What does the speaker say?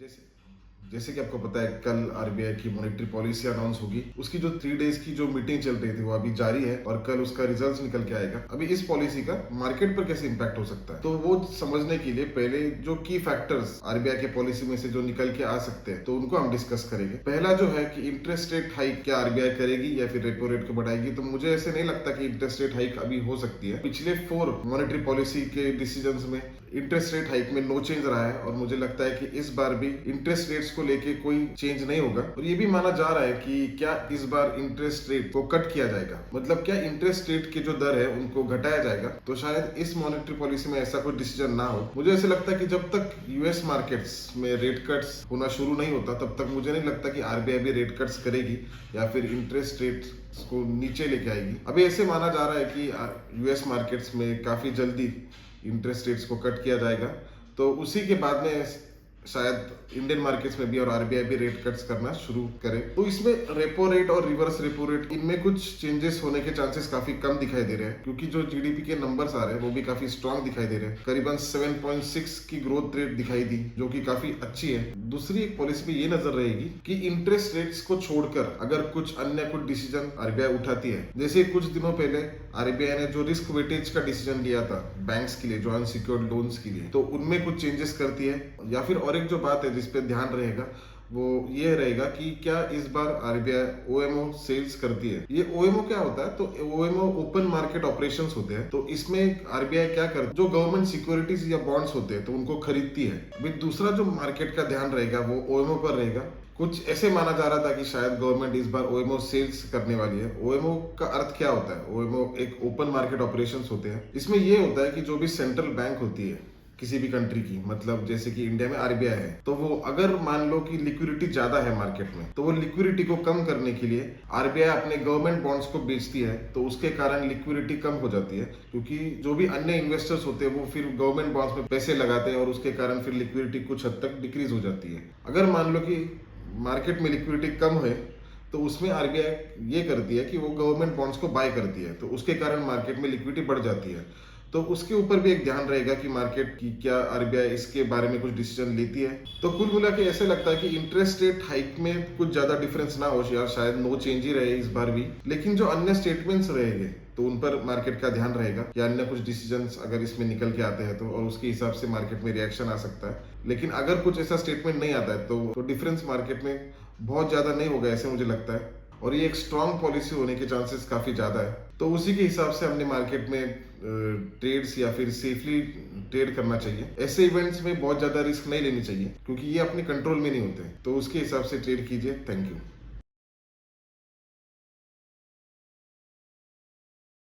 जैसे जैसे कि आपको पता है कल आरबीआई की मॉनेटरी पॉलिसी अनाउंस होगी। उसकी जो 3 डेज की जो मीटिंग चल रही थी वो अभी जारी है और कल उसका रिजल्ट निकल के आएगा। अभी इस पॉलिसी का मार्केट पर कैसे इम्पैक्ट हो सकता है, तो वो समझने के लिए पहले जो की फैक्टर्स आरबीआई के पॉलिसी में से जो निकल के आ सकते हैं तो उनको हम डिस्कस करेंगे। पहला जो है कि इंटरेस्ट रेट हाइक क्या आरबीआई करेगी या फिर रेपो रेट को बढ़ाएगी। तो मुझे ऐसे नहीं लगता कि इंटरेस्ट रेट हाइक अभी हो सकती है। पिछले 4 मॉनेटरी पॉलिसी के डिसीजंस में इंटरेस्ट रेट हाइक में नो चेंज रहा है और मुझे लगता है कि इस बार भी इंटरेस्ट रेट्स को लेके कोई चेंज नहीं होगा। और ये भी माना जा रहा है कि क्या इस बार इंटरेस्ट रेट को कट किया जाएगा, मतलब क्या इंटरेस्ट रेट की जो दर है उनको घटाया जाएगा। तो शायद इस मॉनेटरी पॉलिसी में ऐसा कोई डिसीजन ना हो। मुझे ऐसे लगता है कि जब तक यूएस मार्केट्स में रेट कट्स होना शुरू नहीं होता तब तक मुझे नहीं लगता कि आरबीआई भी रेट कट्स करेगी या फिर इंटरेस्ट रेट को नीचे लेके आएगी। अभी ऐसे माना जा रहा है कि यूएस मार्केट्स में काफी जल्दी इंटरेस्ट रेट्स को कट किया जाएगा, तो उसी के बाद में शायद इंडियन मार्केट्स में भी और आरबीआई भी रेट कट्स करना शुरू करे। तो इसमें रेपो रेट और रिवर्स रेपो रेट इनमें कुछ चेंजेस होने के चांसेस काफी कम दिखाई दे रहे हैं, क्योंकि जो जीडीपी के नंबर्स आ रहे हैं वो भी काफी स्ट्रांग दिखाई दे रहे हैं। करीबन 7.6 की ग्रोथ रेट दिखाई दी, जो कि काफी अच्छी है। दूसरी एक पॉलिसी में ये नजर रहेगी कि इंटरेस्ट रेट्स को छोड़कर अगर कुछ अन्य कुछ डिसीजन आरबीआई उठाती है, जैसे कुछ दिनों पहले आरबीआई ने जो रिस्क वेटेज का डिसीजन लिया था बैंक्स के लिए, जो अनसिक्योर्ड लोन्स के लिए, तो उनमें कुछ चेंजेस करती है। या फिर और एक जो बात है जिस पे ध्यान रहेगा वो ये रहेगा कि क्या इस बार आरबीआई ओएमओ सेल्स करती है। ये ओएमओ क्या होता है, तो ओएमओ ओपन मार्केट ऑपरेशंस होते हैं। तो इसमें आरबीआई क्या करती है, जो गवर्नमेंट सिक्योरिटीज या बॉन्ड्स होते हैं तो उनको खरीदती है। अभी दूसरा जो मार्केट का ध्यान रहेगा वो ओएमओ पर रहेगा। कुछ ऐसे माना जा रहा था कि शायद गवर्नमेंट इस बार ओएमओ सेल्स करने वाली है। ओएमओ का अर्थ क्या होता है, ओएमओ एक ओपन मार्केट ऑपरेशंस होते हैं। इसमें ये होता है कि जो भी सेंट्रल बैंक होती है किसी भी कंट्री की, मतलब जैसे कि इंडिया में आरबीआई है, तो वो अगर मान लो कि लिक्विडिटी ज्यादा है मार्केट में, तो वो लिक्विडिटी को कम करने के लिए आरबीआई अपने गवर्नमेंट बॉन्ड्स को बेचती है। तो उसके कारण लिक्विडिटी कम हो जाती है, क्योंकि जो भी अन्य इन्वेस्टर्स होते हैं वो फिर गवर्नमेंट बॉन्ड्स में पैसे लगाते हैं और उसके कारण फिर लिक्विडिटी कुछ हद तक डिक्रीज हो जाती है। अगर मान लो कि मार्केट में लिक्विडिटी कम है तो उसमें आरबीआई ये करती है कि वो गवर्नमेंट बॉन्ड्स को बाय करती है, तो उसके कारण मार्केट में लिक्विडिटी बढ़ जाती है। तो उसके ऊपर भी एक ध्यान रहेगा कि मार्केट की क्या आरबीआई इसके बारे में कुछ डिसीजन लेती है। तो कुल मिला के ऐसे लगता है कि इंटरेस्ट रेट हाइक में कुछ ज्यादा डिफरेंस ना हो, या शायद नो चेंज ही रहे इस बार भी। लेकिन जो अन्य स्टेटमेंट्स रहेंगे तो उन पर मार्केट का ध्यान रहेगा कि अन्य कुछ डिसीजंस अगर इसमें निकल के आते हैं तो, और उसके हिसाब से मार्केट में रिएक्शन आ सकता है। लेकिन अगर कुछ ऐसा स्टेटमेंट नहीं आता है तो डिफरेंस मार्केट में बहुत ज्यादा नहीं होगा ऐसे मुझे लगता है। और ये एक स्ट्रांग पॉलिसी होने के चांसेस काफी ज्यादा है। तो उसी के हिसाब से हमने मार्केट में ट्रेड्स या फिर सेफली ट्रेड करना चाहिए। ऐसे इवेंट्स में बहुत ज्यादा रिस्क नहीं लेनी चाहिए, क्योंकि ये अपने कंट्रोल में नहीं होते। तो उसके हिसाब से ट्रेड कीजिए। Thank you.